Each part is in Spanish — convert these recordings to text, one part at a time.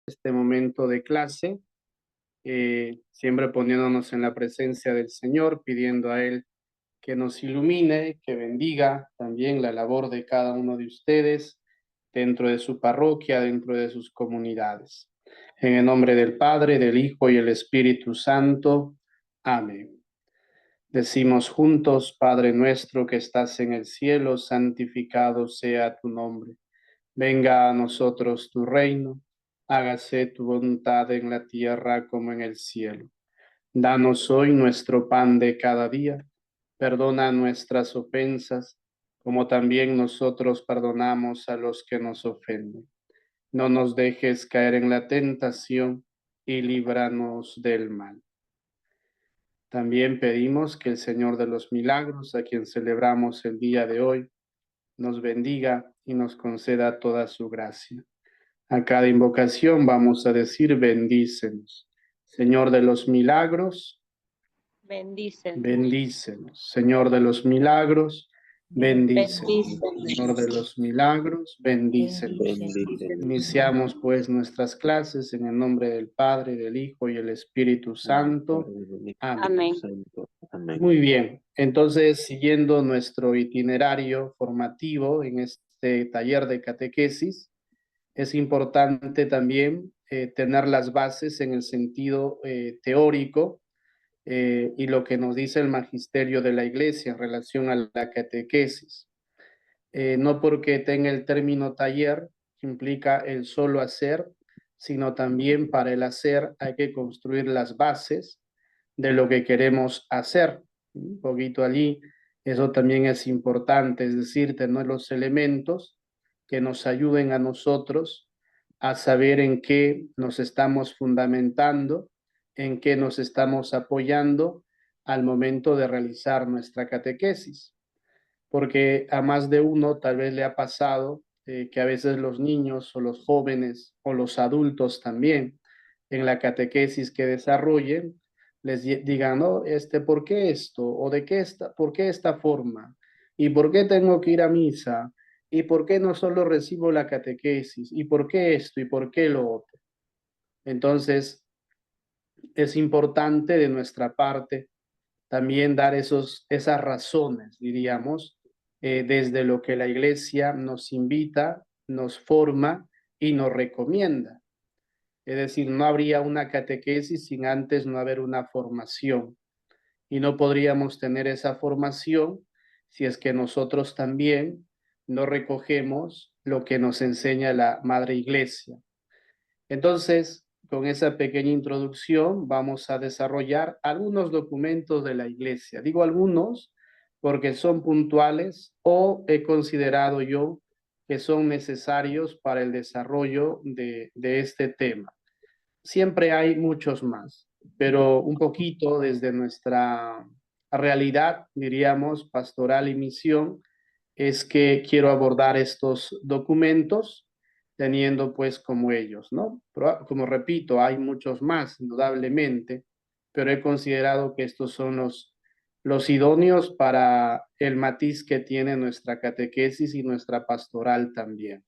este momento de clase, siempre poniéndonos en la presencia del Señor, pidiendo a Él que nos ilumine, que bendiga también la labor de cada uno de ustedes dentro de su parroquia, dentro de sus comunidades. En el nombre del Padre, del Hijo y el Espíritu Santo. Amén. Decimos juntos: Padre nuestro que estás en el cielo, santificado sea tu nombre. Venga a nosotros tu reino, hágase tu voluntad en la tierra como en el cielo. Danos hoy nuestro pan de cada día, perdona nuestras ofensas, como también nosotros perdonamos a los que nos ofenden. No nos dejes caer en la tentación y líbranos del mal. También pedimos que el Señor de los milagros, a quien celebramos el día de hoy, nos bendiga y nos conceda toda su gracia. A cada invocación vamos a decir: bendícenos. Señor de los milagros, Bendícenos. bendícenos. Señor de los milagros, bendícenos. Bendícenos. Señor de los milagros, bendícenos. Iniciamos pues nuestras clases en el nombre del Padre, del Hijo y el Espíritu Santo. Amén. Amén. Muy bien, entonces siguiendo nuestro itinerario formativo en este taller de catequesis, es importante también tener las bases en el sentido teórico y lo que nos dice el magisterio de la Iglesia en relación a la catequesis. No porque tenga el término taller implica el solo hacer, sino también para el hacer hay que construir las bases de lo que queremos hacer. Un poquito allí, eso también es importante, es decir, tener los elementos que nos ayuden a nosotros a saber en qué nos estamos fundamentando, en qué nos estamos apoyando al momento de realizar nuestra catequesis. Porque a más de uno tal vez le ha pasado que a veces los niños o los jóvenes o los adultos también en la catequesis que desarrollen les digan: no, ¿por qué esto? ¿O de qué por qué esta forma? ¿Y por qué tengo que ir a misa? ¿Y por qué no solo recibo la catequesis? ¿Y por qué esto? ¿Y por qué lo otro? Entonces, es importante de nuestra parte también dar esas razones, diríamos, desde lo que la Iglesia nos invita, nos forma y nos recomienda. Es decir, no habría una catequesis sin antes no haber una formación. Y no podríamos tener esa formación si es que nosotros también no recogemos lo que nos enseña la Madre Iglesia. Entonces, con esa pequeña introducción vamos a desarrollar algunos documentos de la Iglesia. Digo algunos porque son puntuales o he considerado yo que son necesarios para el desarrollo de este tema. Siempre hay muchos más, pero un poquito desde nuestra realidad, diríamos, pastoral y misión, es que quiero abordar estos documentos teniendo pues como ellos, ¿no? Pero, como repito, hay muchos más, indudablemente, pero he considerado que estos son los idóneos para el matiz que tiene nuestra catequesis y nuestra pastoral también.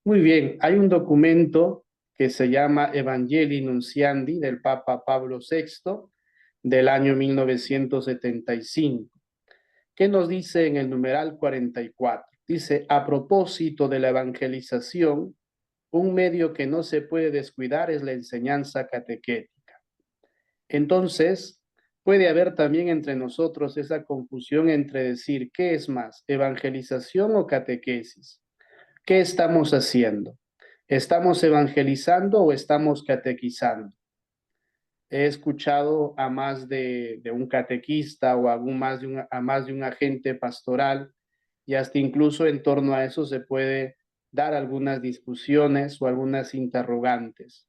Muy bien, hay un documento que se llama Evangelii Nunciandi del Papa Pablo VI del año 1975. ¿Qué nos dice en el numeral 44? Dice: a propósito de la evangelización, un medio que no se puede descuidar es la enseñanza catequética. Entonces, puede haber también entre nosotros esa confusión entre decir, ¿qué es más, evangelización o catequesis? ¿Qué estamos haciendo? ¿Estamos evangelizando o estamos catequizando? He escuchado a más de un catequista o a más de un agente pastoral, y hasta incluso en torno a eso se puede dar algunas discusiones o algunas interrogantes.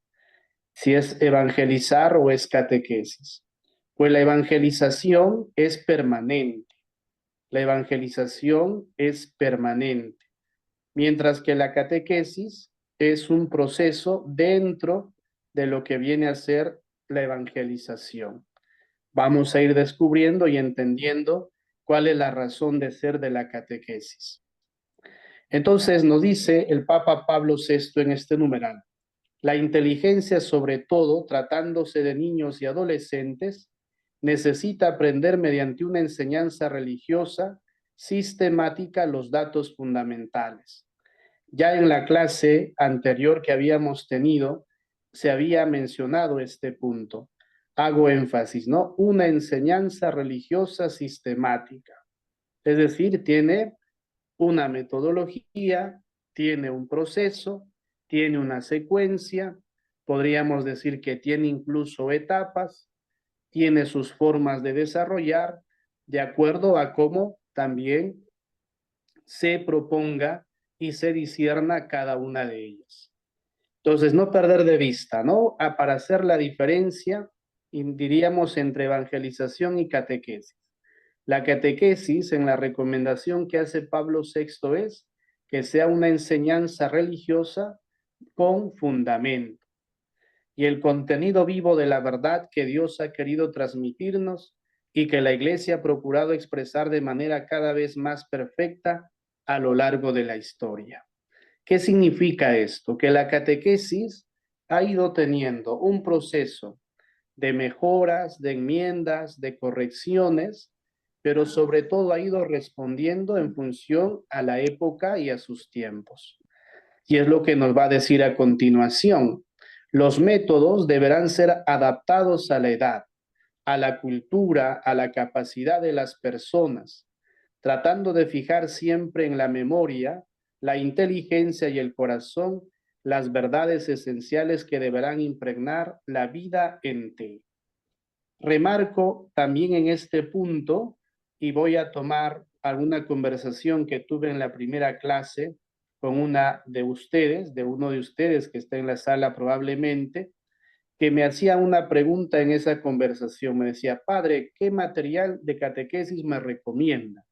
Si es evangelizar o es catequesis. Pues la evangelización es permanente. La evangelización es permanente. Mientras que la catequesis es un proceso dentro de lo que viene a ser la evangelización. Vamos a ir descubriendo y entendiendo cuál es la razón de ser de la catequesis. Entonces nos dice el Papa Pablo VI en este numeral: La inteligencia, sobre todo, tratándose de niños y adolescentes, necesita aprender mediante una enseñanza religiosa sistemática los datos fundamentales. Ya en la clase anterior que habíamos tenido, se había mencionado este punto. Hago énfasis, ¿no? Una enseñanza religiosa sistemática. Es decir, tiene una metodología, tiene un proceso, tiene una secuencia, podríamos decir que tiene incluso etapas, tiene sus formas de desarrollar de acuerdo a cómo también se proponga y se discierna cada una de ellas. Entonces, no perder de vista, ¿no? Para hacer la diferencia, diríamos, entre evangelización y catequesis. La catequesis, en la recomendación que hace Pablo VI, es que sea una enseñanza religiosa con fundamento. Y el contenido vivo de la verdad que Dios ha querido transmitirnos y que la Iglesia ha procurado expresar de manera cada vez más perfecta a lo largo de la historia. ¿Qué significa esto? Que la catequesis ha ido teniendo un proceso de mejoras, de enmiendas, de correcciones, pero sobre todo ha ido respondiendo en función a la época y a sus tiempos. Y es lo que nos va a decir a continuación. Los métodos deberán ser adaptados a la edad, a la cultura, a la capacidad de las personas, tratando de fijar siempre en la memoria, la inteligencia y el corazón las verdades esenciales que deberán impregnar la vida entera. Remarco también en este punto, y voy a tomar alguna conversación que tuve en la primera clase con una de ustedes, de uno de ustedes que está en la sala probablemente, que me hacía una pregunta en esa conversación. Me decía, padre, ¿qué material de catequesis me recomienda?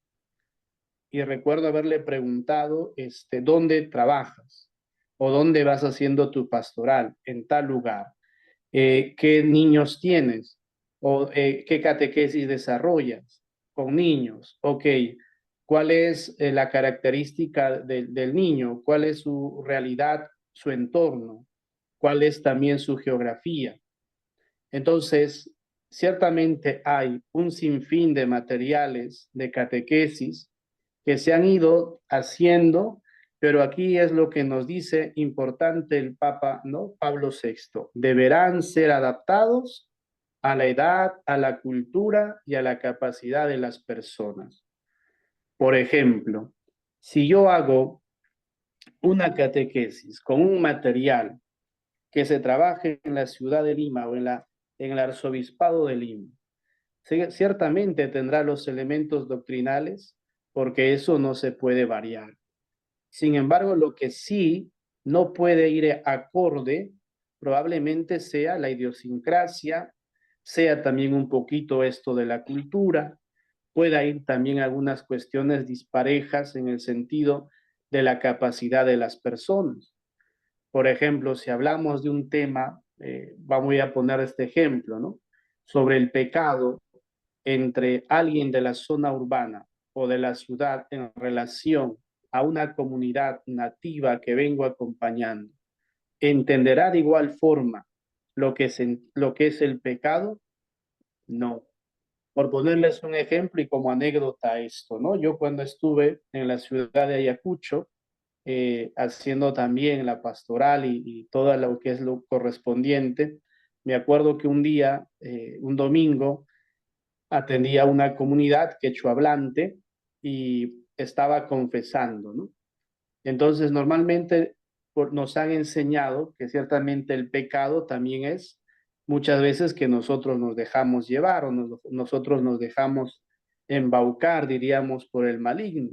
Y recuerdo haberle preguntado, ¿dónde trabajas? ¿O dónde vas haciendo tu pastoral? En tal lugar. ¿Qué niños tienes? ¿O qué catequesis desarrollas con niños? Ok, ¿cuál es la característica del niño? ¿Cuál es su realidad, su entorno? ¿Cuál es también su geografía? Entonces, ciertamente hay un sinfín de materiales de catequesis que se han ido haciendo, pero aquí es lo que nos dice importante el Papa, ¿no? Pablo VI. Deberán ser adaptados a la edad, a la cultura y a la capacidad de las personas. Por ejemplo, si yo hago una catequesis con un material que se trabaje en la ciudad de Lima o en el arzobispado de Lima, ciertamente tendrá los elementos doctrinales porque eso no se puede variar. Sin embargo, lo que sí no puede ir acorde probablemente sea la idiosincrasia, sea también un poquito esto de la cultura, pueda ir también algunas cuestiones disparejas en el sentido de la capacidad de las personas. Por ejemplo, si hablamos de un tema, voy a poner este ejemplo, ¿no? Sobre el pecado entre alguien de la zona urbana o de la ciudad en relación a una comunidad nativa que vengo acompañando, ¿entenderá de igual forma lo que es el pecado? No. Por ponerles un ejemplo y como anécdota esto, ¿no? Yo cuando estuve en la ciudad de Ayacucho, haciendo también la pastoral y todo lo que es lo correspondiente, me acuerdo que un día, un domingo, atendía a una comunidad quechohablante y estaba confesando, ¿no? Entonces, normalmente nos han enseñado que ciertamente el pecado también es muchas veces que nosotros nos dejamos llevar o nosotros nos dejamos embaucar, diríamos, por el maligno.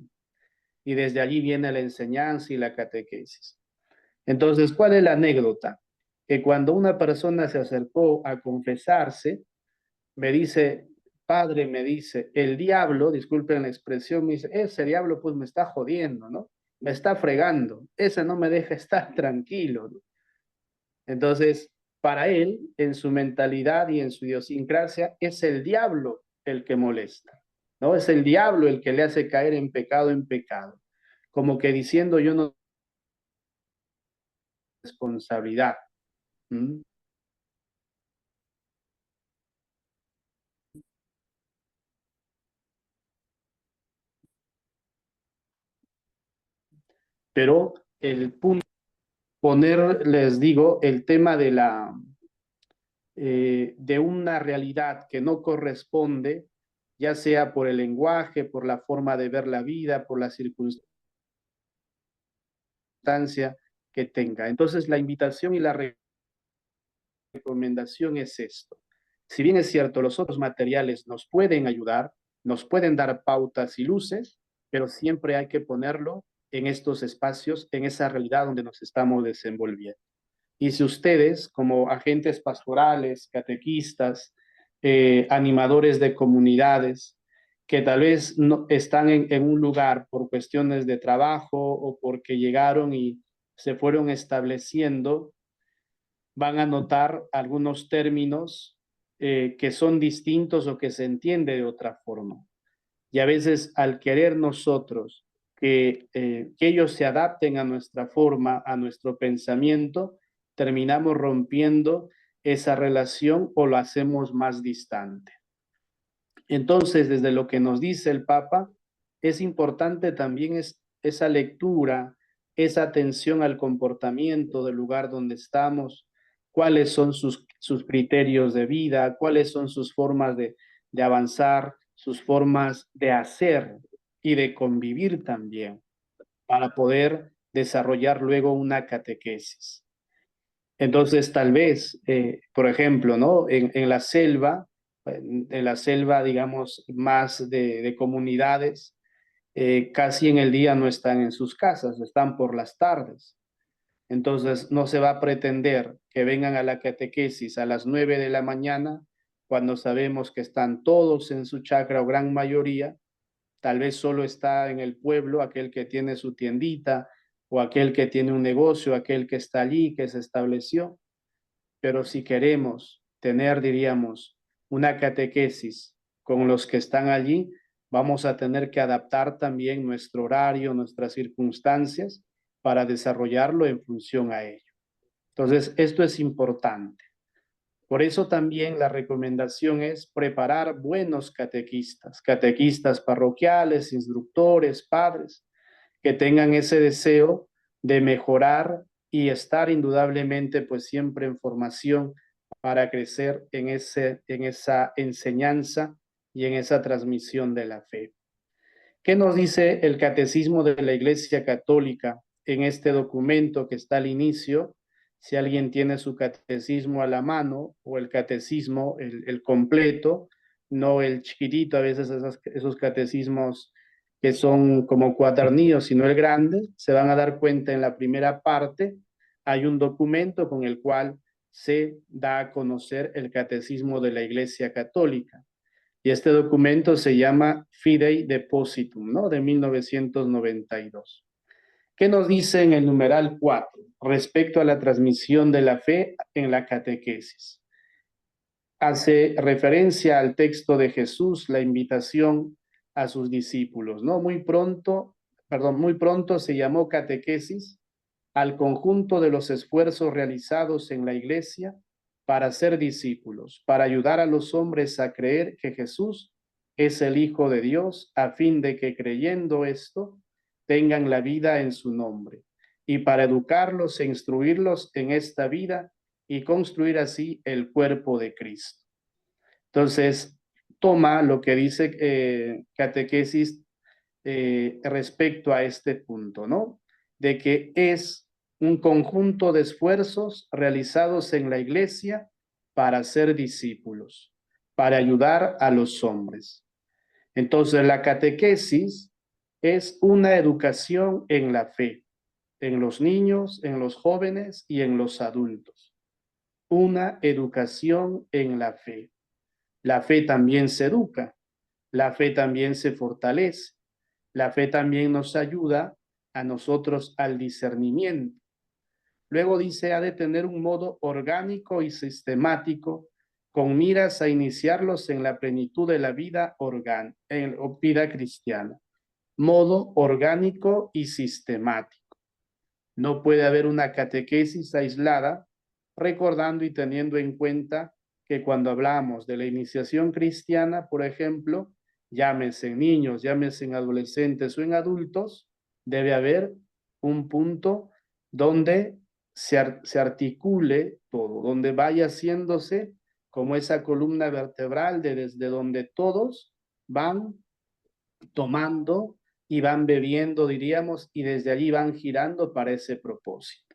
Y desde allí viene la enseñanza y la catequesis. Entonces, ¿cuál es la anécdota? Que cuando una persona se acercó a confesarse, me dice, padre, me dice, el diablo, disculpen la expresión, me dice, ese diablo pues me está jodiendo, ¿no? Me está fregando, ese no me deja estar tranquilo, ¿no? Entonces, para él, en su mentalidad y en su idiosincrasia, es el diablo el que molesta, ¿no? Es el diablo el que le hace caer en pecado, como que diciendo yo no tengo responsabilidad. ¿Mm? Pero el punto, poner, les digo, el tema de una realidad que no corresponde, ya sea por el lenguaje, por la forma de ver la vida, por la circunstancia que tenga. Entonces, la invitación y la recomendación es esto. Si bien es cierto, los otros materiales nos pueden ayudar, nos pueden dar pautas y luces, pero siempre hay que ponerlo en estos espacios, en esa realidad donde nos estamos desenvolviendo. Y si ustedes, como agentes pastorales, catequistas, animadores de comunidades, que tal vez no, están en un lugar por cuestiones de trabajo o porque llegaron y se fueron estableciendo, van a notar algunos términos que son distintos o que se entiende de otra forma. Y a veces al querer nosotros que ellos se adapten a nuestra forma, a nuestro pensamiento, terminamos rompiendo esa relación o lo hacemos más distante. Entonces, desde lo que nos dice el Papa, es importante también esa lectura, esa atención al comportamiento del lugar donde estamos, cuáles son sus criterios de vida, cuáles son sus formas de avanzar, sus formas de hacer y de convivir también, para poder desarrollar luego una catequesis. Entonces, tal vez, por ejemplo, ¿no? En la selva, digamos, más de comunidades, casi en el día no están en sus casas, están por las tardes. Entonces, no se va a pretender que vengan a la catequesis a las 9 de la mañana, cuando sabemos que están todos en su chacra o gran mayoría, tal vez solo está en el pueblo aquel que tiene su tiendita o aquel que tiene un negocio, aquel que está allí, que se estableció. Pero si queremos tener, diríamos, una catequesis con los que están allí, vamos a tener que adaptar también nuestro horario, nuestras circunstancias para desarrollarlo en función a ello. Entonces, esto es importante. Por eso también la recomendación es preparar buenos catequistas, catequistas parroquiales, instructores, padres, que tengan ese deseo de mejorar y estar indudablemente pues siempre en formación para crecer en esa enseñanza y en esa transmisión de la fe. ¿Qué nos dice el Catecismo de la Iglesia Católica en este documento que está al inicio? Si alguien tiene su catecismo a la mano o el catecismo, el completo, no el chiquitito, a veces esos catecismos que son como cuadernillos, sino el grande, se van a dar cuenta en la primera parte, hay un documento con el cual se da a conocer el catecismo de la Iglesia Católica. Y este documento se llama Fidei Depositum, ¿no? De 1992. ¿Qué nos dice en el numeral 4 respecto a la transmisión de la fe en la catequesis? Hace referencia al texto de Jesús, la invitación a sus discípulos, ¿no? Muy pronto se llamó catequesis al conjunto de los esfuerzos realizados en la iglesia para ser discípulos, para ayudar a los hombres a creer que Jesús es el Hijo de Dios, a fin de que creyendo esto tengan la vida en su nombre, y para educarlos e instruirlos en esta vida y construir así el cuerpo de Cristo. Entonces, toma lo que dice catequesis respecto a este punto, ¿no? De que es un conjunto de esfuerzos realizados en la iglesia para ser discípulos, para ayudar a los hombres. Entonces, la catequesis es una educación en la fe, en los niños, en los jóvenes y en los adultos. Una educación en la fe. La fe también se educa, la fe también se fortalece, la fe también nos ayuda a nosotros al discernimiento. Luego dice, ha de tener un modo orgánico y sistemático con miras a iniciarlos en la plenitud de la vida, vida cristiana. Modo orgánico y sistemático. No puede haber una catequesis aislada recordando y teniendo en cuenta que cuando hablamos de la iniciación cristiana, por ejemplo, llámese en niños, llámese en adolescentes o en adultos, debe haber un punto donde se articule todo, donde vaya haciéndose como esa columna vertebral desde donde todos van tomando y van bebiendo, diríamos, y desde allí van girando para ese propósito.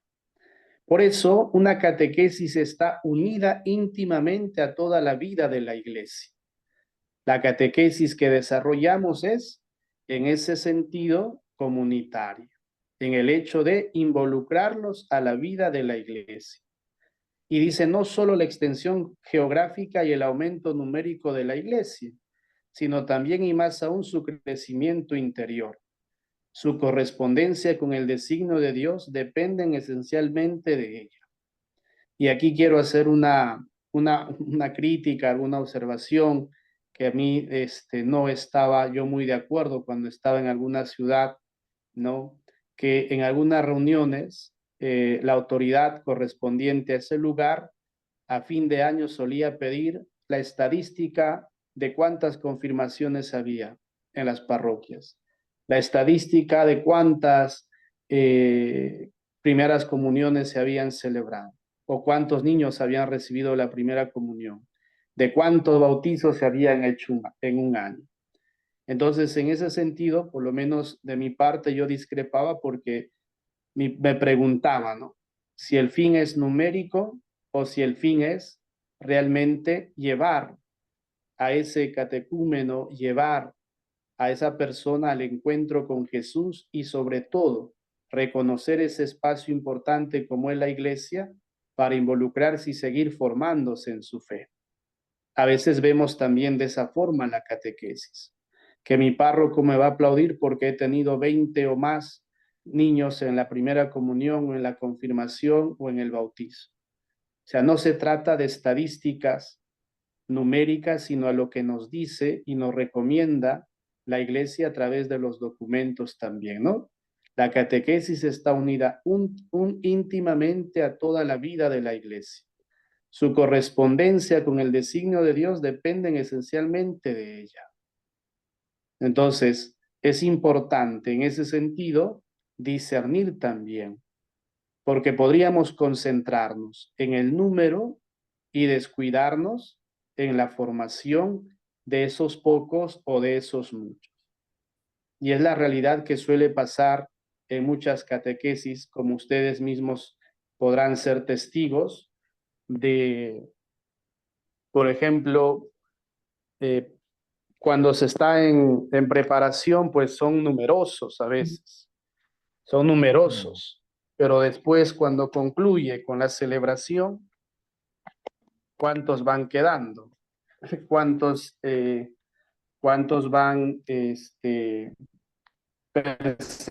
Por eso, una catequesis está unida íntimamente a toda la vida de la iglesia. La catequesis que desarrollamos es, en ese sentido, comunitaria, en el hecho de involucrarlos a la vida de la iglesia. Y dice, no solo la extensión geográfica y el aumento numérico de la iglesia, sino también y más aún su crecimiento interior. Su correspondencia con el designio de Dios dependen esencialmente de ella. Y aquí quiero hacer una crítica, alguna observación que a mí no estaba yo muy de acuerdo cuando estaba en alguna ciudad, ¿no? Que en algunas reuniones la autoridad correspondiente a ese lugar a fin de año solía pedir la estadística de cuántas confirmaciones había en las parroquias, la estadística de cuántas primeras comuniones se habían celebrado o cuántos niños habían recibido la primera comunión, de cuántos bautizos se habían hecho en un año. Entonces, en ese sentido, por lo menos de mi parte, yo discrepaba porque me preguntaba, ¿no? Si el fin es numérico o si el fin es realmente llevar a ese catecúmeno, llevar a esa persona al encuentro con Jesús y sobre todo reconocer ese espacio importante como es la iglesia para involucrarse y seguir formándose en su fe. A veces vemos también de esa forma la catequesis, que mi párroco me va a aplaudir porque he tenido 20 o más niños en la primera comunión o en la confirmación o en el bautizo. O sea, no se trata de estadísticas numéricas, sino a lo que nos dice y nos recomienda la iglesia a través de los documentos también, ¿no? La catequesis está unida íntimamente a toda la vida de la iglesia. Su correspondencia con el designio de Dios dependen esencialmente de ella. Entonces, es importante en ese sentido discernir también, porque podríamos concentrarnos en el número y descuidarnos en la formación de esos pocos o de esos muchos. Y es la realidad que suele pasar en muchas catequesis, como ustedes mismos podrán ser testigos de, por ejemplo, cuando se está en preparación, pues son numerosos a veces, son numerosos, pero después cuando concluye con la celebración, ¿cuántos van quedando? ¿Cuántos, cuántos van perseverando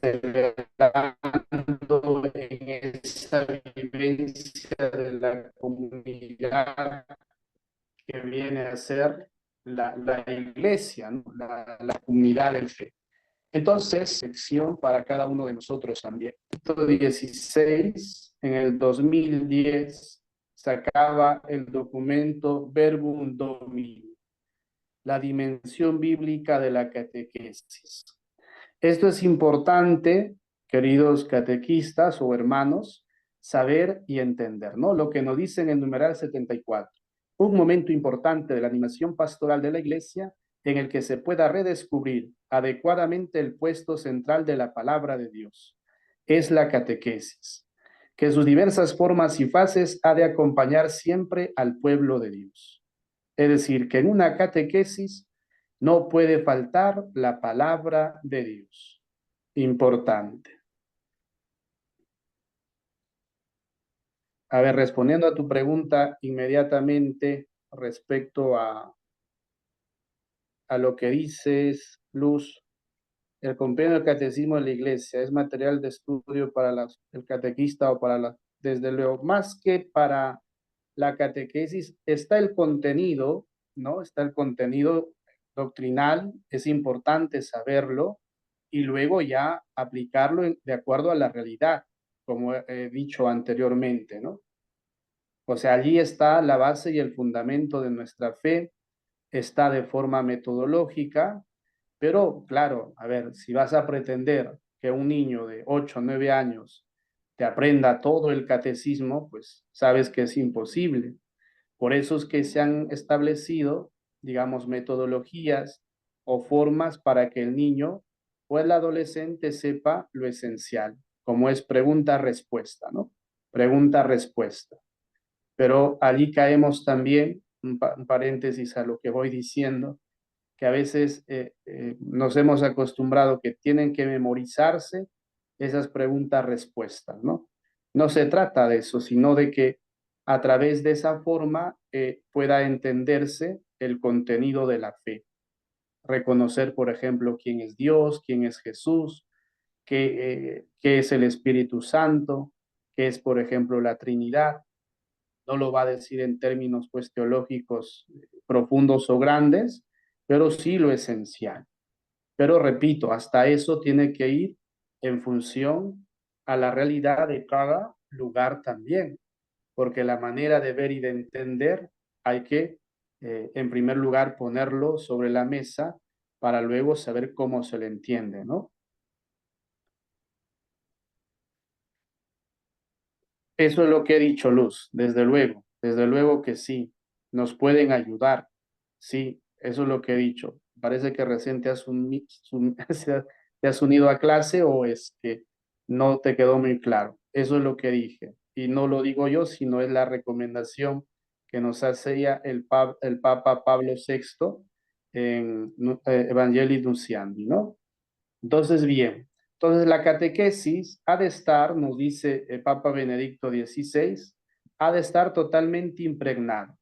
en esa vivencia de la comunidad que viene a ser la iglesia, ¿no? la comunidad del fe? Entonces, sección para cada uno de nosotros también. 16, en el 2010, sacaba el documento Verbum Domini, la dimensión bíblica de la catequesis. Esto es importante, queridos catequistas o hermanos, saber y entender, ¿no? Lo que nos dice en el numeral 74. Un momento importante de la animación pastoral de la iglesia en el que se pueda redescubrir adecuadamente el puesto central de la palabra de Dios. Es la catequesis, que en sus diversas formas y fases ha de acompañar siempre al pueblo de Dios. Es decir, que en una catequesis no puede faltar la palabra de Dios. Importante. A ver, respondiendo a tu pregunta inmediatamente respecto a lo que dices, Luz, el compendio del catecismo de la iglesia es material de estudio para el catequista o para desde luego, más que para la catequesis, está el contenido, ¿no? Está el contenido doctrinal, es importante saberlo y luego ya aplicarlo de acuerdo a la realidad, como he dicho anteriormente, ¿no? O sea, allí está la base y el fundamento de nuestra fe, está de forma metodológica, pero claro, a ver, si vas a pretender que un niño de 8 o 9 años te aprenda todo el catecismo, pues sabes que es imposible. Por eso es que se han establecido, digamos, metodologías o formas para que el niño o el adolescente sepa lo esencial, como es pregunta-respuesta, ¿no? Pregunta-respuesta. Pero allí caemos también, un paréntesis a lo que voy diciendo, que a veces nos hemos acostumbrado que tienen que memorizarse esas preguntas-respuestas, ¿no? No se trata de eso, sino de que a través de esa forma pueda entenderse el contenido de la fe. Reconocer, por ejemplo, quién es Dios, quién es Jesús, qué es el Espíritu Santo, qué es, por ejemplo, la Trinidad. No lo va a decir en términos pues teológicos profundos o grandes, pero sí lo esencial. Pero repito, hasta eso tiene que ir en función a la realidad de cada lugar también, porque la manera de ver y de entender hay que, en primer lugar, ponerlo sobre la mesa para luego saber cómo se le entiende, ¿no? Eso es lo que he dicho, Luz, desde luego que sí, nos pueden ayudar, sí, eso es lo que he dicho. Parece que recién te has unido a clase o es que no te quedó muy claro. Eso es lo que dije. Y no lo digo yo, sino es la recomendación que nos hacía el Papa Pablo VI en Evangelii Nunciandi, ¿no? Entonces, bien, entonces la catequesis ha de estar, nos dice el Papa Benedicto XVI, ha de estar totalmente impregnado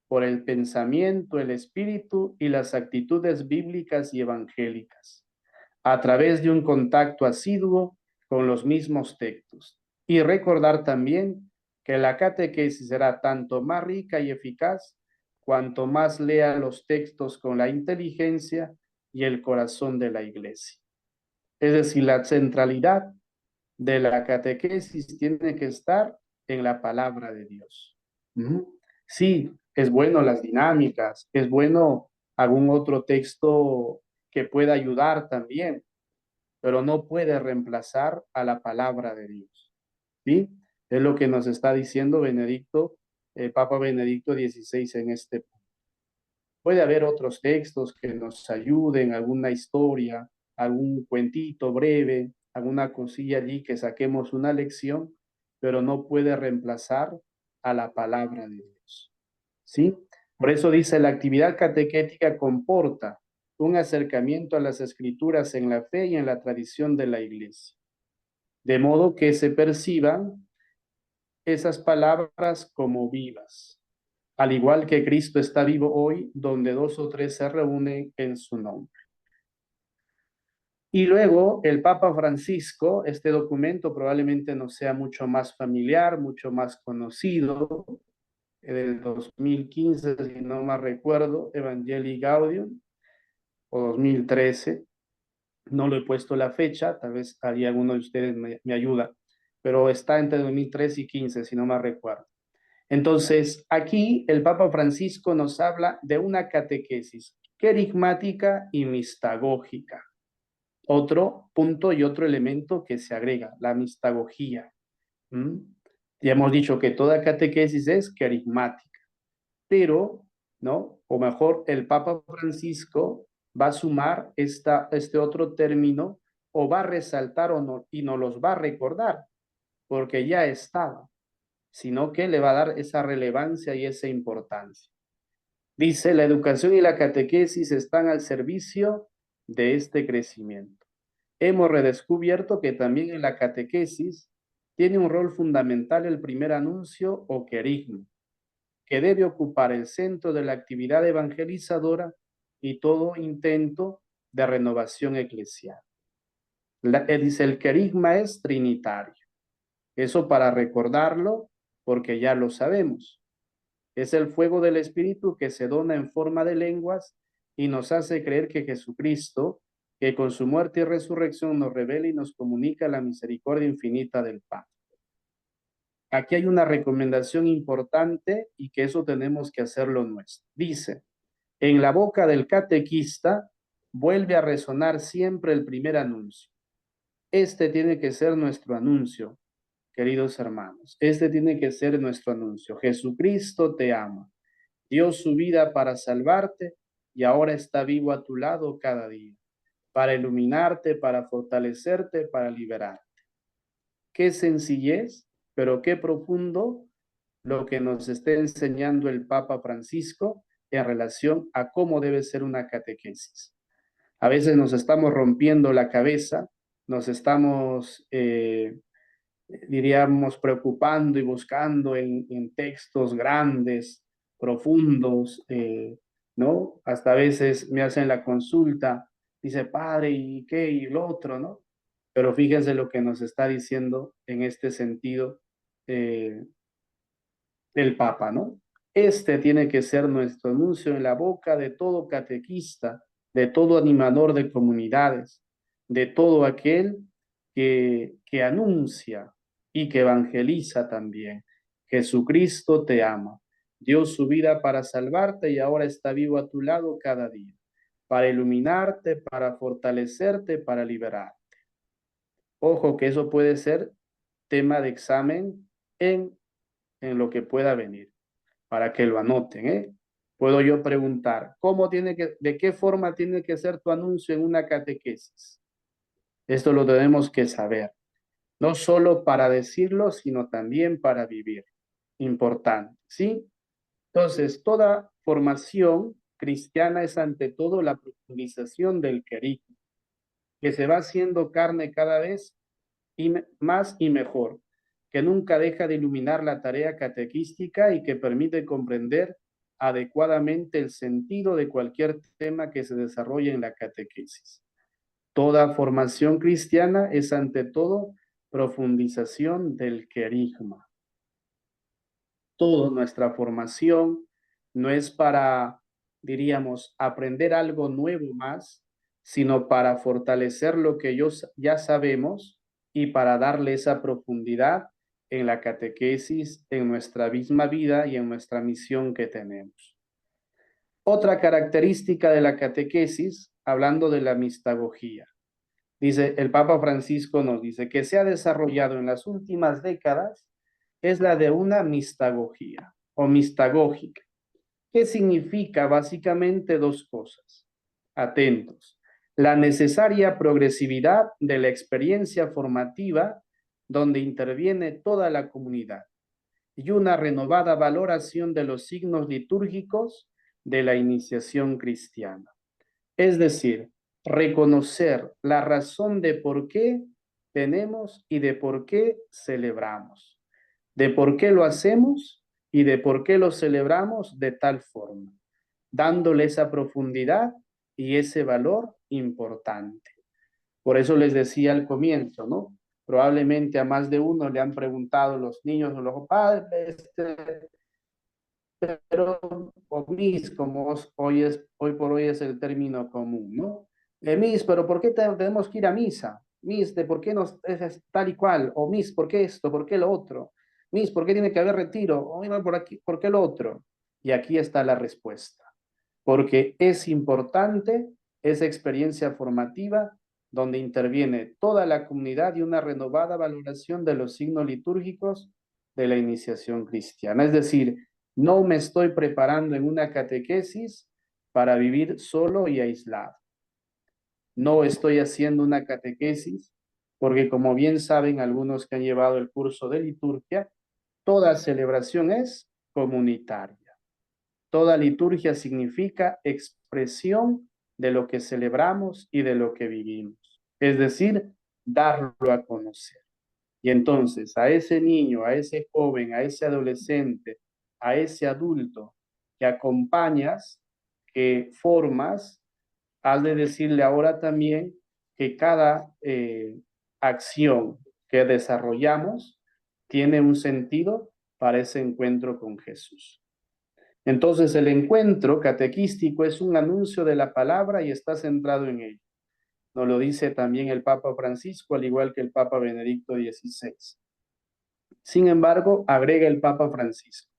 por el pensamiento, el espíritu y las actitudes bíblicas y evangélicas, a través de un contacto asiduo con los mismos textos. Y recordar también que la catequesis será tanto más rica y eficaz cuanto más lea los textos con la inteligencia y el corazón de la iglesia. Es decir, la centralidad de la catequesis tiene que estar en la palabra de Dios. Sí, es bueno las dinámicas, es bueno algún otro texto que pueda ayudar también, pero no puede reemplazar a la palabra de Dios. ¿Sí? Es lo que nos está diciendo Benedicto, Papa Benedicto XVI en este punto. Puede haber otros textos que nos ayuden, alguna historia, algún cuentito breve, alguna cosilla allí que saquemos una lección, pero no puede reemplazar a la palabra de Dios. ¿Sí? Por eso dice, la actividad catequética comporta un acercamiento a las escrituras en la fe y en la tradición de la iglesia, de modo que se perciban esas palabras como vivas, al igual que Cristo está vivo hoy, donde 2 o 3 se reúnen en su nombre. Y luego el Papa Francisco, este documento probablemente nos sea mucho más familiar, mucho más conocido, del 2015, si no me recuerdo, Evangelii Gaudium, o 2013, no lo he puesto la fecha, tal vez ahí alguno de ustedes me ayuda, pero está entre 2013 y 15, si no me recuerdo. Entonces, aquí el Papa Francisco nos habla de una catequesis querigmática y mistagógica. Otro punto y otro elemento que se agrega, la mistagogía. Ya hemos dicho que toda catequesis es querigmática, pero, ¿no? O mejor, el Papa Francisco va a sumar este otro término o va a resaltar o no, y nos los va a recordar, porque ya estaba, sino que le va a dar esa relevancia y esa importancia. Dice, la educación y la catequesis están al servicio de este crecimiento. Hemos redescubierto que también en la catequesis tiene un rol fundamental el primer anuncio o querigma, que debe ocupar el centro de la actividad evangelizadora y todo intento de renovación eclesial. Dice, el querigma es trinitario. Eso para recordarlo, porque ya lo sabemos. Es el fuego del Espíritu que se dona en forma de lenguas y nos hace creer que Jesucristo, que con su muerte y resurrección nos revela y nos comunica la misericordia infinita del Padre. aquí hay una recomendación importante y que eso tenemos que hacerlo nuestro. Dice, en la boca del catequista vuelve a resonar siempre el primer anuncio. Este tiene que ser nuestro anuncio, queridos hermanos. Este tiene que ser nuestro anuncio. Jesucristo te ama. Dio su vida para salvarte y ahora está vivo a tu lado cada día, para iluminarte, para fortalecerte, para liberarte. Qué sencillez, pero qué profundo lo que nos está enseñando el Papa Francisco en relación a cómo debe ser una catequesis. A veces nos estamos rompiendo la cabeza, nos estamos, diríamos, preocupando y buscando en textos grandes, profundos, ¿no? Hasta a veces me hacen la consulta, dice, padre, ¿y qué? Y lo otro, ¿no? Pero fíjense lo que nos está diciendo en este sentido el Papa, ¿no? Este tiene que ser nuestro anuncio en la boca de todo catequista, de todo animador de comunidades, de todo aquel que anuncia y que evangeliza también. Jesucristo te ama, dio su vida para salvarte y ahora está vivo a tu lado cada día, para iluminarte, para fortalecerte, para liberarte. Ojo que eso puede ser tema de examen en lo que pueda venir, para que lo anoten, ¿eh? Puedo yo preguntar, ¿de qué forma tiene que ser tu anuncio en una catequesis? Esto lo tenemos que saber, no solo para decirlo, sino también para vivir. Importante, ¿sí? Entonces, toda formación cristiana es ante todo la profundización del querigma, que se va haciendo carne cada vez y más y mejor, que nunca deja de iluminar la tarea catequística y que permite comprender adecuadamente el sentido de cualquier tema que se desarrolle en la catequesis. Toda formación cristiana es ante todo profundización del querigma. Toda nuestra formación no es para, diríamos, aprender algo nuevo más, sino para fortalecer lo que ya sabemos y para darle esa profundidad en la catequesis, en nuestra misma vida y en nuestra misión que tenemos. Otra característica de la catequesis, hablando de la mistagogía. Dice, el Papa Francisco nos dice que se ha desarrollado en las últimas décadas es la de una mistagogía o mistagógica. ¿Qué significa? Básicamente dos cosas. Atentos. La necesaria progresividad de la experiencia formativa donde interviene toda la comunidad y una renovada valoración de los signos litúrgicos de la iniciación cristiana. Es decir, reconocer la razón de por qué tenemos y de por qué celebramos, de por qué lo hacemos y de por qué lo celebramos de tal forma, dándole esa profundidad y ese valor importante. Por eso les decía al comienzo, ¿no? Probablemente a más de uno le han preguntado los niños o los padres, pero o mis, como hoy por hoy es el término común, ¿no? Mis, pero ¿por qué tenemos que ir a misa? Mis, ¿de por qué nos es tal y cual? O mis, ¿por qué esto? ¿Por qué lo otro? Mis, ¿por qué tiene que haber retiro? O no, por aquí, ¿por qué lo otro? Y aquí está la respuesta. Porque es importante esa experiencia formativa donde interviene toda la comunidad y una renovada valoración de los signos litúrgicos de la iniciación cristiana. Es decir, no me estoy preparando en una catequesis para vivir solo y aislado. No estoy haciendo una catequesis porque, como bien saben algunos que han llevado el curso de liturgia, toda celebración es comunitaria. Toda liturgia significa expresión de lo que celebramos y de lo que vivimos. Es decir, darlo a conocer. Y entonces a ese niño, a ese joven, a ese adolescente, a ese adulto que acompañas, que formas, has de decirle ahora también que cada acción que desarrollamos tiene un sentido para ese encuentro con Jesús. Entonces el encuentro catequístico es un anuncio de la palabra y está centrado en ello. Nos lo dice también el Papa Francisco, al igual que el Papa Benedicto XVI. Sin embargo, agrega el Papa Francisco,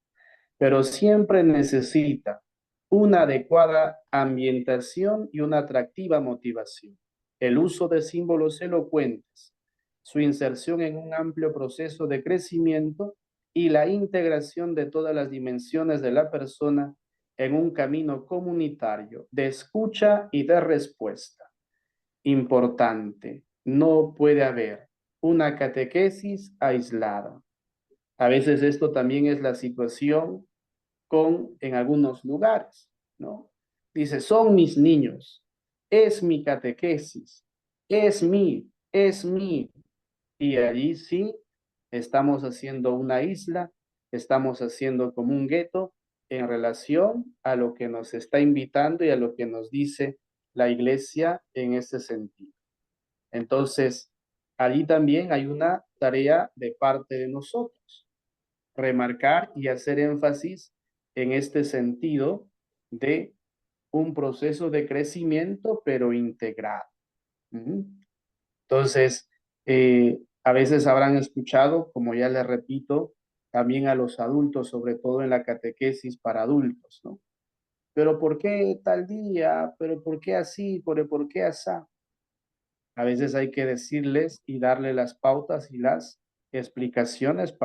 pero siempre necesita una adecuada ambientación y una atractiva motivación. El uso de símbolos elocuentes, su inserción en un amplio proceso de crecimiento y la integración de todas las dimensiones de la persona en un camino comunitario de escucha y de respuesta. Importante, no puede haber una catequesis aislada. A veces esto también es la situación en algunos lugares, ¿no? Dice, son mis niños, es mi catequesis, es mi. Y allí sí estamos haciendo una isla, estamos haciendo como un gueto en relación a lo que nos está invitando y a lo que nos dice la iglesia en ese sentido. Entonces, allí también hay una tarea de parte de nosotros, remarcar y hacer énfasis en este sentido de un proceso de crecimiento, pero integrado. Entonces, a veces habrán escuchado, como ya les repito, también a los adultos, sobre todo en la catequesis para adultos, ¿no? Pero ¿por qué tal día? ¿Pero por qué así? ¿Pero por qué asá? A veces hay que decirles y darle las pautas y las explicaciones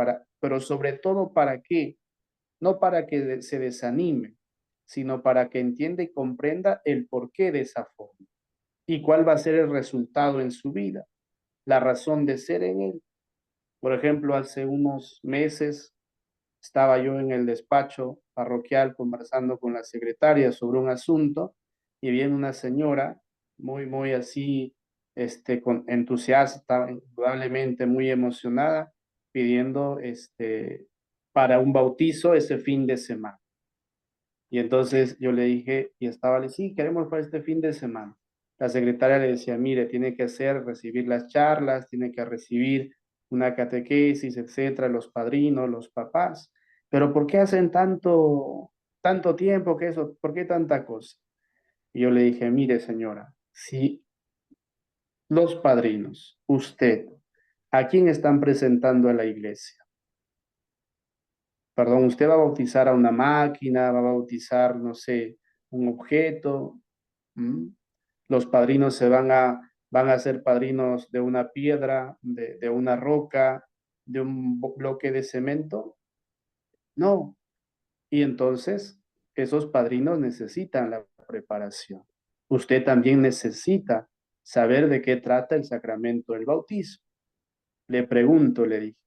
pero sobre todo para qué, no para que se desanime, sino para que entienda y comprenda el porqué de esa forma y cuál va a ser el resultado en su vida, la razón de ser en él. Por ejemplo, hace unos meses estaba yo en el despacho parroquial conversando con la secretaria sobre un asunto y viene una señora muy así, con entusiasta, indudablemente muy emocionada, pidiendo para un bautizo ese fin de semana. Y entonces yo le dije, y estaba, le sí, queremos para este fin de semana. La secretaria le decía, mire, tiene que recibir las charlas, tiene que recibir una catequesis, etcétera, los padrinos, los papás. Pero ¿por qué hacen tanto tiempo que eso? ¿Por qué tanta cosa? Y yo le dije, mire, señora, si los padrinos, usted, ¿a quién están presentando a la iglesia? Perdón, usted va a bautizar a una máquina, va a bautizar, no sé, un objeto. ¿Mm? Los padrinos van a ser padrinos de una piedra, de una roca, de un bloque de cemento. No. Y entonces, esos padrinos necesitan la preparación. Usted también necesita saber de qué trata el sacramento del bautismo. Le pregunto, le dije,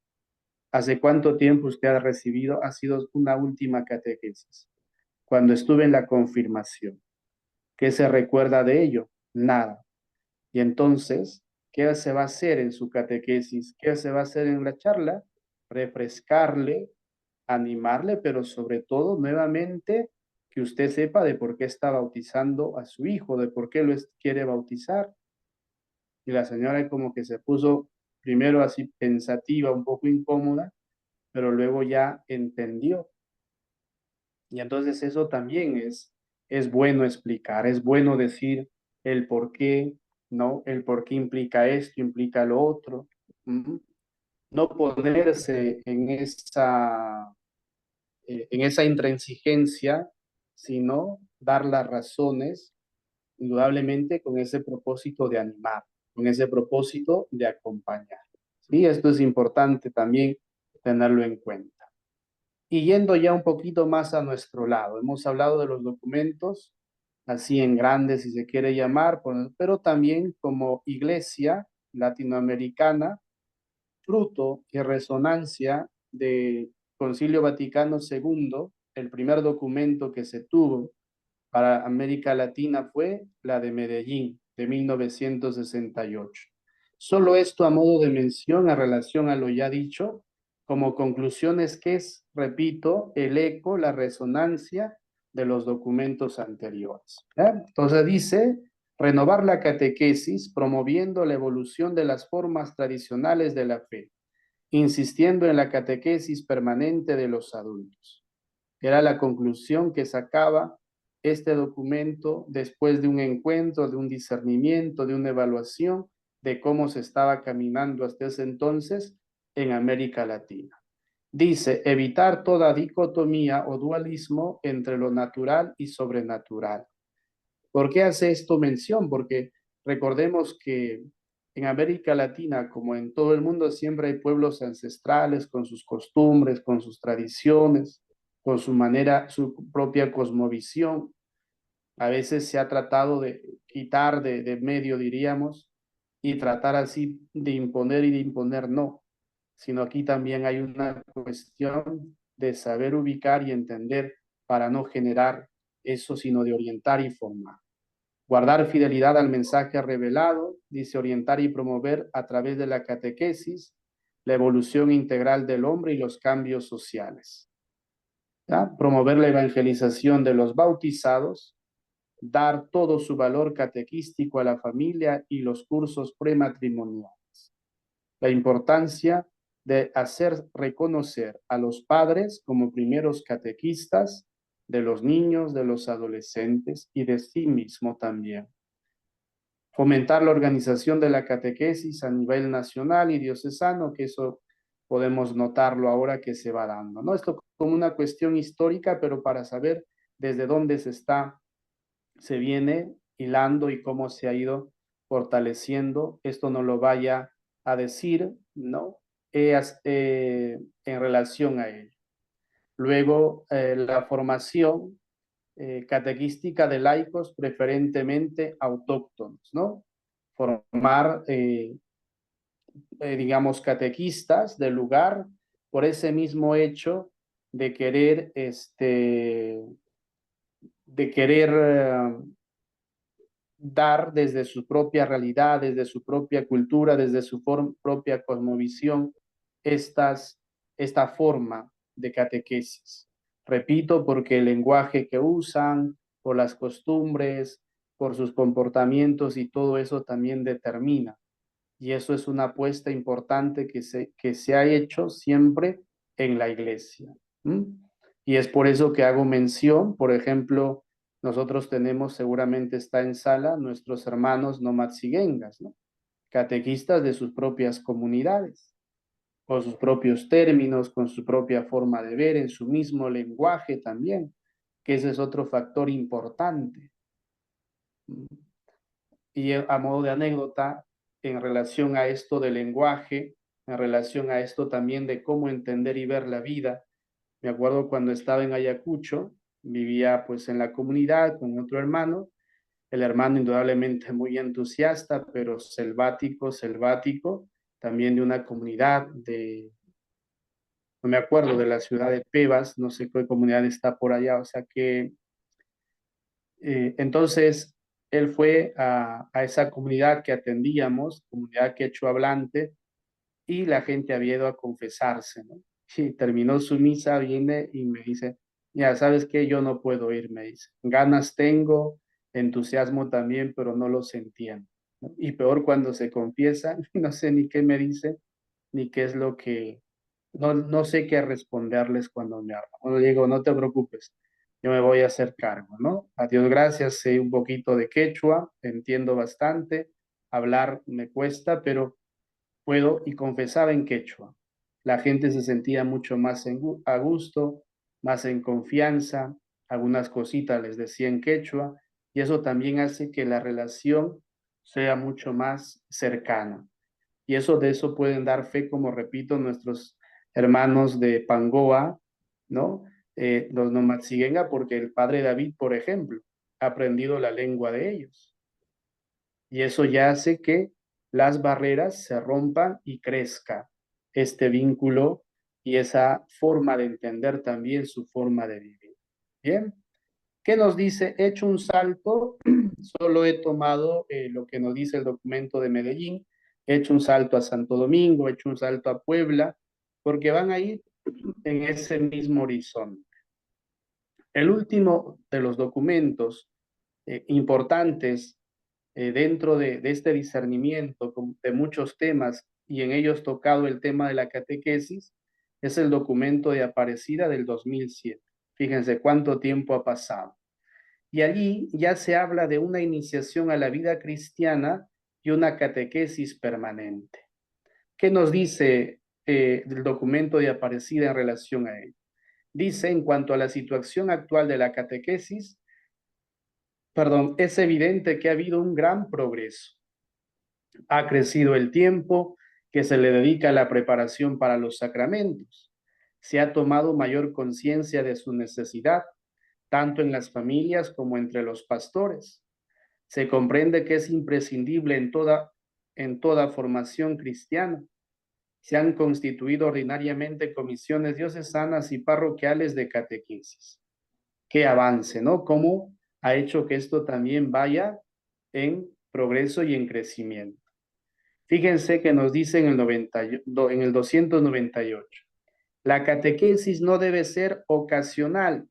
¿hace cuánto tiempo usted ha sido una última catequesis? Cuando estuve en la confirmación. ¿Qué se recuerda de ello? Nada. Y entonces, ¿qué se va a hacer en su catequesis? ¿Qué se va a hacer en la charla? Refrescarle, animarle, pero sobre todo, nuevamente, que usted sepa de por qué está bautizando a su hijo, de por qué quiere bautizar. Y la señora como que se puso primero así pensativa, un poco incómoda, pero luego ya entendió. Y entonces eso también es bueno explicar, es bueno decir el por qué, ¿no? El por qué implica esto, implica lo otro. No ponerse en esa intransigencia, sino dar las razones, indudablemente con ese propósito de animar, con ese propósito de acompañar. ¿Sí? Esto es importante también tenerlo en cuenta. Y yendo ya un poquito más a nuestro lado, hemos hablado de los documentos, así en grande si se quiere llamar, pero también como iglesia latinoamericana, fruto y resonancia del Concilio Vaticano II, el primer documento que se tuvo para América Latina fue la de Medellín, de 1968. Solo esto a modo de mención en relación a lo ya dicho, como conclusiones que es, repito, el eco, la resonancia de los documentos anteriores. Entonces dice, renovar la catequesis promoviendo la evolución de las formas tradicionales de la fe, insistiendo en la catequesis permanente de los adultos. Era la conclusión que sacaba este documento después de un encuentro, de un discernimiento, de una evaluación de cómo se estaba caminando hasta ese entonces en América Latina. Dice, evitar toda dicotomía o dualismo entre lo natural y sobrenatural. ¿Por qué hace esto mención? Porque recordemos que en América Latina, como en todo el mundo, siempre hay pueblos ancestrales con sus costumbres, con sus tradiciones, con su manera, su propia cosmovisión. A veces se ha tratado de quitar de medio, diríamos, y tratar así de imponer y de imponer no, sino aquí también hay una cuestión de saber ubicar y entender para no generar eso, sino de orientar y formar. Guardar fidelidad al mensaje revelado, dice orientar y promover a través de la catequesis la evolución integral del hombre y los cambios sociales. ¿Ya? Promover la evangelización de los bautizados, dar todo su valor catequístico a la familia y los cursos prematrimoniales. La importancia de hacer reconocer a los padres como primeros catequistas de los niños, de los adolescentes y de sí mismo también. Fomentar la organización de la catequesis a nivel nacional y diocesano, que eso podemos notarlo ahora que se va dando, ¿no? Esto como una cuestión histórica, pero para saber desde dónde se viene hilando y cómo se ha ido fortaleciendo. Esto no lo vaya a decir, ¿no? En relación a ello. Luego, la formación catequística de laicos preferentemente autóctonos, ¿no? Formar, digamos, catequistas del lugar por ese mismo hecho de querer, dar desde su propia realidad, desde su propia cultura, desde su propia cosmovisión, esta forma de catequesis. Repito, porque el lenguaje que usan, por las costumbres, por sus comportamientos y todo eso también determina. Y eso es una apuesta importante que se ha hecho siempre en la iglesia. ¿Mm? Y es por eso que hago mención, por ejemplo, nosotros tenemos, seguramente está en sala, nuestros hermanos nomadsiguengas, ¿no? Catequistas de sus propias comunidades, con sus propios términos, con su propia forma de ver, en su mismo lenguaje también, que ese es otro factor importante. Y a modo de anécdota, en relación a esto del lenguaje, en relación a esto también de cómo entender y ver la vida, me acuerdo cuando estaba en Ayacucho, vivía pues en la comunidad con otro hermano, el hermano indudablemente muy entusiasta, pero selvático, también de una comunidad no me acuerdo, de la ciudad de Pebas, no sé qué comunidad está por allá, o sea que entonces él fue a esa comunidad que atendíamos, comunidad quechua hablante, y la gente había ido a confesarse, ¿no? Y terminó su misa, viene y me dice, ya sabes que yo no puedo ir, me dice, ganas tengo, entusiasmo también, pero no los entiendo, ¿no? Y peor cuando se confiesan, no sé ni qué me dice, ni qué es lo que, no sé qué responderles cuando me hablan. Cuando digo, no te preocupes, yo me voy a hacer cargo, ¿no? A Dios gracias, sé un poquito de quechua, entiendo bastante, hablar me cuesta, pero puedo y confesaba en quechua. La gente se sentía mucho más a gusto, más en confianza, algunas cositas les decía en quechua, y eso también hace que la relación sea mucho más cercana. Y eso de eso pueden dar fe, como repito, nuestros hermanos de Pangoa, ¿no? Los Nomaxigenga, porque el padre David, por ejemplo, ha aprendido la lengua de ellos. Y eso ya hace que las barreras se rompan y crezca este vínculo y esa forma de entender también su forma de vivir. Bien, ¿qué nos dice? He hecho un salto, solo he tomado lo que nos dice el documento de Medellín, he hecho un salto a Santo Domingo, he hecho un salto a Puebla, porque van a ir en ese mismo horizonte. El último de los documentos importantes dentro de este discernimiento de muchos temas y en ellos tocado el tema de la catequesis, es el documento de Aparecida del 2007. Fíjense cuánto tiempo ha pasado. Y allí ya se habla de una iniciación a la vida cristiana y una catequesis permanente. ¿Qué nos dice del documento de Aparecida en relación a él. Dice, en cuanto a la situación actual de la catequesis, es evidente que ha habido un gran progreso. Ha crecido el tiempo que se le dedica a la preparación para los sacramentos. Se ha tomado mayor conciencia de su necesidad, tanto en las familias como entre los pastores. Se comprende que es imprescindible en toda formación cristiana. Se han constituido ordinariamente comisiones diocesanas y parroquiales de catequesis. Qué avance, ¿no? Cómo ha hecho que esto también vaya en progreso y en crecimiento. Fíjense que nos dice en el 298, la catequesis no debe ser ocasional,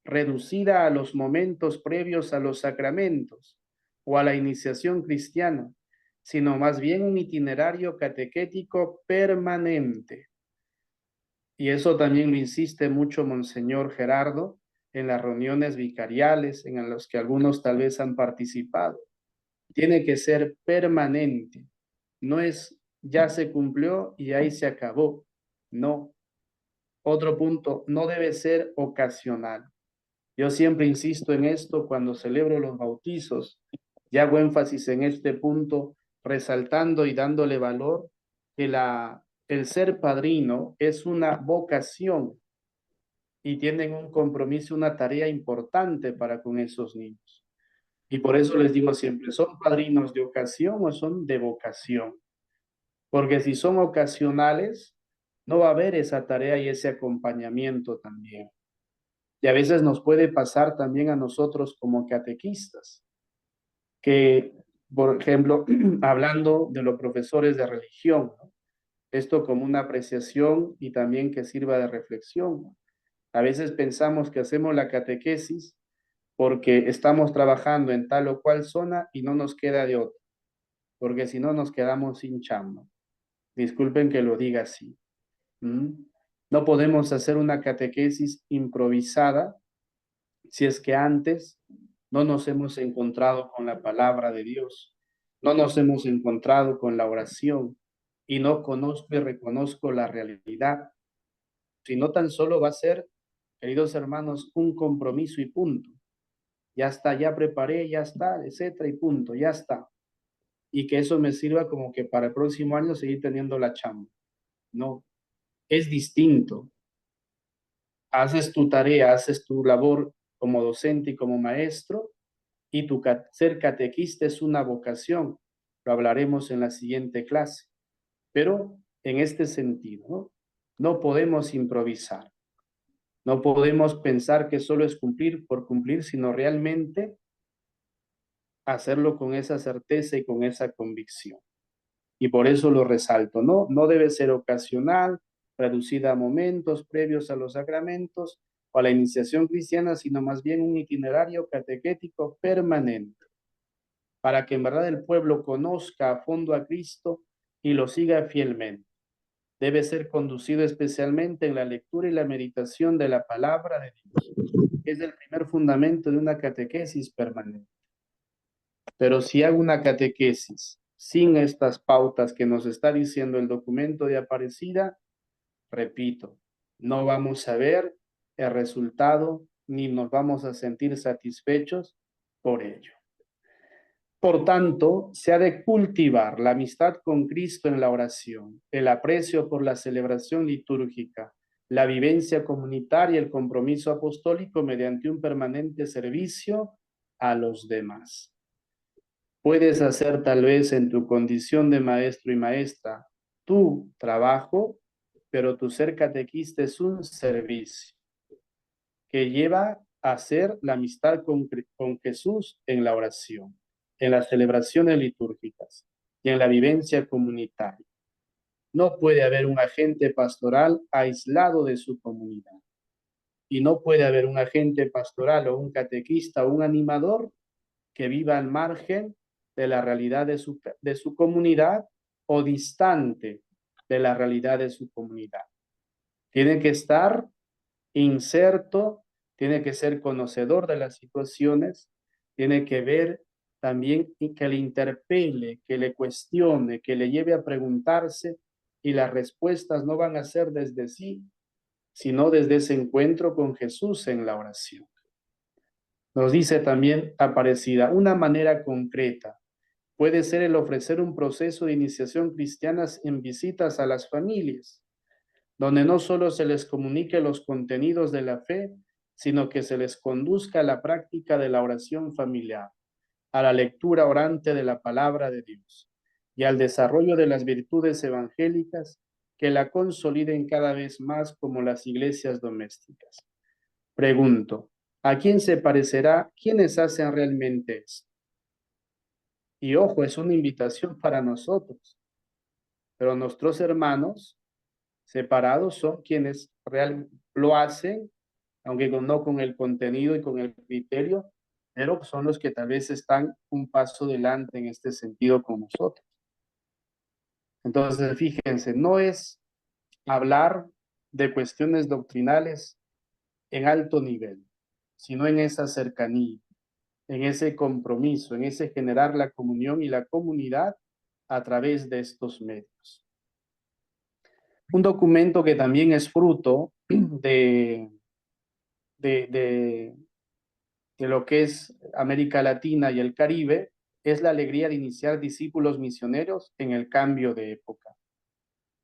reducida a los momentos previos a los sacramentos o a la iniciación cristiana, sino más bien un itinerario catequético permanente. Y eso también lo insiste mucho Monseñor Gerardo en las reuniones vicariales en las que algunos tal vez han participado. Tiene que ser permanente. No es ya se cumplió y ahí se acabó. No. Otro punto, no debe ser ocasional. Yo siempre insisto en esto cuando celebro los bautizos y hago énfasis en este punto, resaltando y dándole valor que el ser padrino es una vocación y tienen un compromiso, una tarea importante para con esos niños. Y por eso les digo siempre, ¿son padrinos de ocasión o son de vocación? Porque si son ocasionales, no va a haber esa tarea y ese acompañamiento también. Y a veces nos puede pasar también a nosotros como catequistas, que, por ejemplo, hablando de los profesores de religión, ¿no? Esto como una apreciación y también que sirva de reflexión, ¿no? A veces pensamos que hacemos la catequesis porque estamos trabajando en tal o cual zona y no nos queda de otra, porque si no nos quedamos sin chamba. Disculpen que lo diga así. No podemos hacer una catequesis improvisada si es que antes no nos hemos encontrado con la palabra de Dios, no nos hemos encontrado con la oración y no conozco y reconozco la realidad, sino tan solo va a ser, queridos hermanos, un compromiso y punto. Ya está, ya preparé, ya está, etcétera y punto, ya está. Y que eso me sirva como que para el próximo año seguir teniendo la chamba. No, es distinto. Haces tu tarea, haces tu labor como docente y como maestro, y tu ser catequista es una vocación. Lo hablaremos en la siguiente clase. Pero en este sentido, ¿no? No podemos improvisar. No podemos pensar que solo es cumplir por cumplir, sino realmente hacerlo con esa certeza y con esa convicción. Y por eso lo resalto, ¿no? No debe ser ocasional, reducida a momentos previos a los sacramentos o a la iniciación cristiana, sino más bien un itinerario catequético permanente, para que en verdad el pueblo conozca a fondo a Cristo y lo siga fielmente. Debe ser conducido especialmente en la lectura y la meditación de la palabra de Dios. Es el primer fundamento de una catequesis permanente. Pero si hago una catequesis sin estas pautas que nos está diciendo el documento de Aparecida, repito, no vamos a ver el resultado ni nos vamos a sentir satisfechos por ello. Por tanto, se ha de cultivar la amistad con Cristo en la oración, el aprecio por la celebración litúrgica, la vivencia comunitaria y el compromiso apostólico mediante un permanente servicio a los demás. Puedes hacer tal vez en tu condición de maestro y maestra tu trabajo, pero tu ser catequista es un servicio que lleva a hacer la amistad con Jesús en la oración, en las celebraciones litúrgicas y en la vivencia comunitaria. No puede haber un agente pastoral aislado de su comunidad. Y no puede haber un agente pastoral o un catequista o un animador que viva al margen de la realidad de su comunidad o distante de la realidad de su comunidad. Tiene que estar inserto, tiene que ser conocedor de las situaciones, tiene que ver también y que le interpele, que le cuestione, que le lleve a preguntarse y las respuestas no van a ser desde sí, sino desde ese encuentro con Jesús en la oración. Nos dice también Aparecida, una manera concreta puede ser el ofrecer un proceso de iniciación cristiana en visitas a las familias, donde no solo se les comunique los contenidos de la fe, sino que se les conduzca a la práctica de la oración familiar, a la lectura orante de la palabra de Dios y al desarrollo de las virtudes evangélicas que la consoliden cada vez más como las iglesias domésticas. Pregunto, ¿a quién se parecerá? ¿Quiénes hacen realmente esto? Y ojo, es una invitación para nosotros, pero nuestros hermanos separados son quienes lo hacen, aunque no con el contenido y con el criterio, pero son los que tal vez están un paso delante en este sentido con nosotros. Entonces, fíjense, no es hablar de cuestiones doctrinales en alto nivel, sino en esa cercanía, en ese compromiso, en ese generar la comunión y la comunidad a través de estos medios. Un documento que también es fruto de lo que es América Latina y el Caribe es la alegría de iniciar discípulos misioneros en el cambio de época.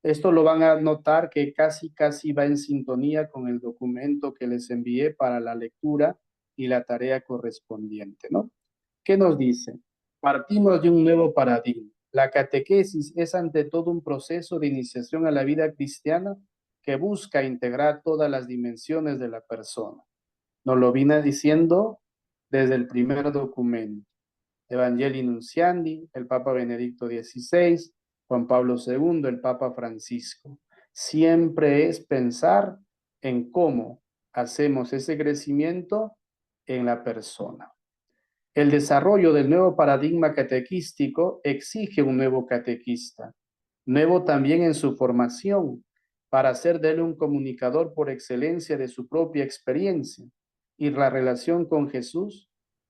Esto lo van a notar que casi va en sintonía con el documento que les envié para la lectura y la tarea correspondiente, ¿no? ¿Qué nos dice? Partimos de un nuevo paradigma. La catequesis es ante todo un proceso de iniciación a la vida cristiana que busca integrar todas las dimensiones de la persona. Nos lo vine diciendo desde el primer documento. Evangelii Nunciandi, el Papa Benedicto XVI, Juan Pablo II, el Papa Francisco. Siempre es pensar en cómo hacemos ese crecimiento en la persona. El desarrollo del nuevo paradigma catequístico exige un nuevo catequista, nuevo también en su formación, para hacer de él un comunicador por excelencia de su propia experiencia y la relación con Jesús,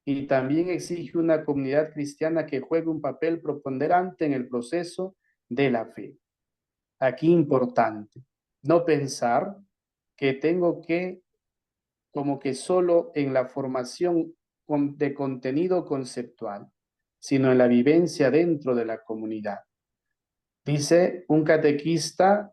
y también exige una comunidad cristiana que juegue un papel preponderante en el proceso de la fe. Aquí importante, no pensar que tengo que, como que solo en la formación de contenido conceptual, sino en la vivencia dentro de la comunidad. Dice un catequista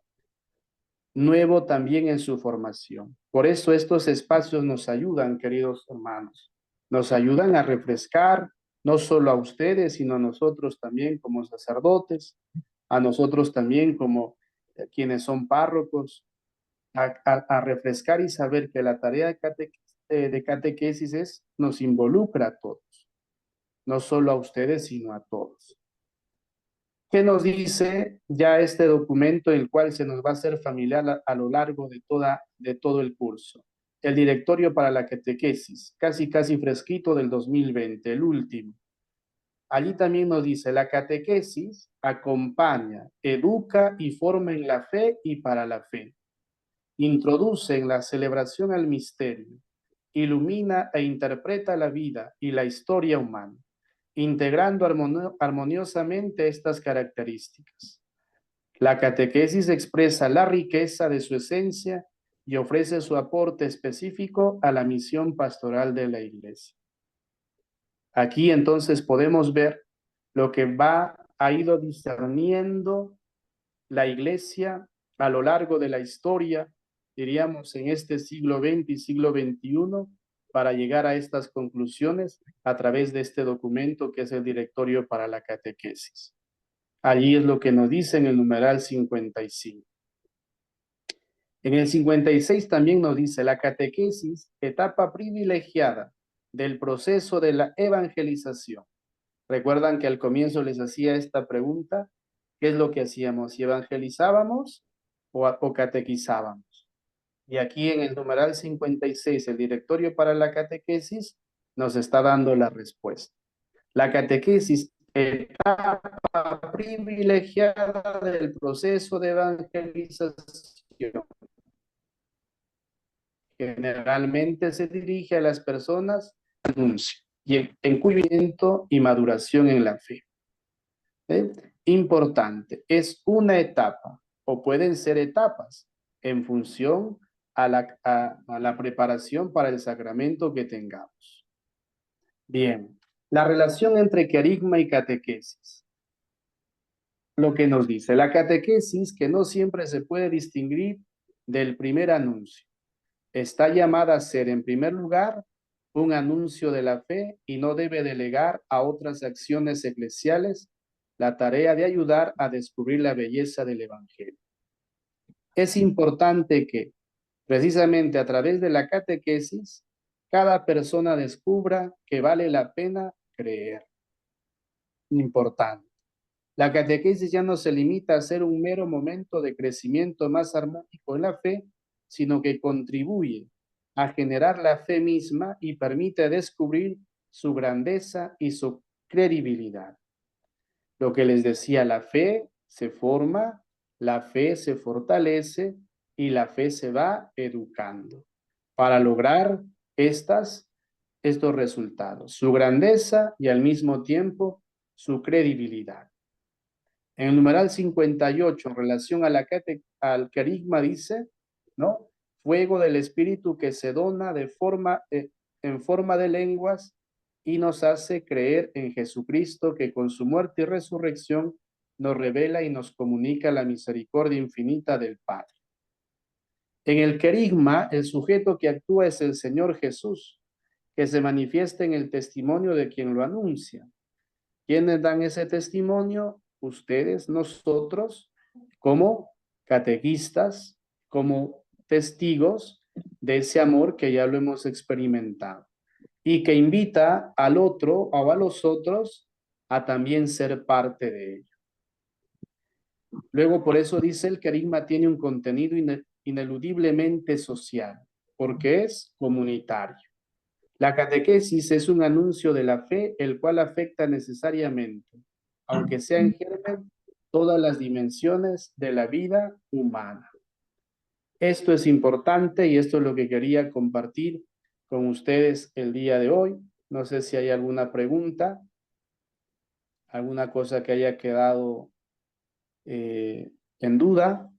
nuevo también en su formación. Por eso estos espacios nos ayudan, queridos hermanos, nos ayudan a refrescar no solo a ustedes, sino a nosotros también como sacerdotes, a nosotros también como quienes son párrocos, a refrescar y saber que la tarea de catequesis nos involucra a todos, no solo a ustedes, sino a todos. ¿Qué nos dice ya este documento, el cual se nos va a hacer familiar a lo largo de todo el curso? El Directorio para la Catequesis, casi fresquito del 2020, el último. Allí también nos dice, la catequesis acompaña, educa y forma en la fe y para la fe. Introduce en la celebración al misterio, ilumina e interpreta la vida y la historia humana, integrando armoniosamente estas características. La catequesis expresa la riqueza de su esencia y ofrece su aporte específico a la misión pastoral de la Iglesia. Aquí entonces podemos ver lo que ha ido discerniendo la Iglesia a lo largo de la historia, diríamos en este siglo XX y siglo XXI, para llegar a estas conclusiones a través de este documento que es el Directorio para la Catequesis. Allí es lo que nos dice en el numeral 55. En el 56 también nos dice la catequesis, etapa privilegiada del proceso de la evangelización. Recuerdan que al comienzo les hacía esta pregunta, ¿qué es lo que hacíamos? ¿Si evangelizábamos o catequizábamos? Y aquí en el numeral 56, el Directorio para la Catequesis nos está dando la respuesta. La catequesis, etapa privilegiada del proceso de evangelización. Generalmente se dirige a las personas anuncio y en cumplimiento y maduración en la fe. Importante, es una etapa o pueden ser etapas en función a la preparación para el sacramento que tengamos. Bien, la relación entre querigma y catequesis. Lo que nos dice la catequesis, que no siempre se puede distinguir del primer anuncio. Está llamada a ser, en primer lugar, un anuncio de la fe y no debe delegar a otras acciones eclesiales la tarea de ayudar a descubrir la belleza del Evangelio. Es importante que, precisamente a través de la catequesis, cada persona descubra que vale la pena creer. Importante. La catequesis ya no se limita a ser un mero momento de crecimiento más armónico en la fe, sino que contribuye a generar la fe misma y permite descubrir su grandeza y su credibilidad. Lo que les decía, la fe se forma, la fe se fortalece y la fe se va educando para lograr estos resultados, su grandeza y al mismo tiempo su credibilidad. En el numeral 58, en relación a al querigma, dice, ¿no? Fuego del Espíritu que se dona en forma de lenguas y nos hace creer en Jesucristo, que con su muerte y resurrección nos revela y nos comunica la misericordia infinita del Padre. En el querigma, el sujeto que actúa es el Señor Jesús, que se manifiesta en el testimonio de quien lo anuncia. ¿Quiénes dan ese testimonio? Ustedes, nosotros, como catequistas, como testigos de ese amor que ya lo hemos experimentado y que invita al otro o a los otros a también ser parte de ello. Luego, por eso dice, el querigma tiene un contenido ineludiblemente social, porque es comunitario. La catequesis es un anuncio de la fe, el cual afecta necesariamente, aunque sea en germen, todas las dimensiones de la vida humana. Esto es importante y esto es lo que quería compartir con ustedes el día de hoy. No sé si hay alguna pregunta, alguna cosa que haya quedado en duda.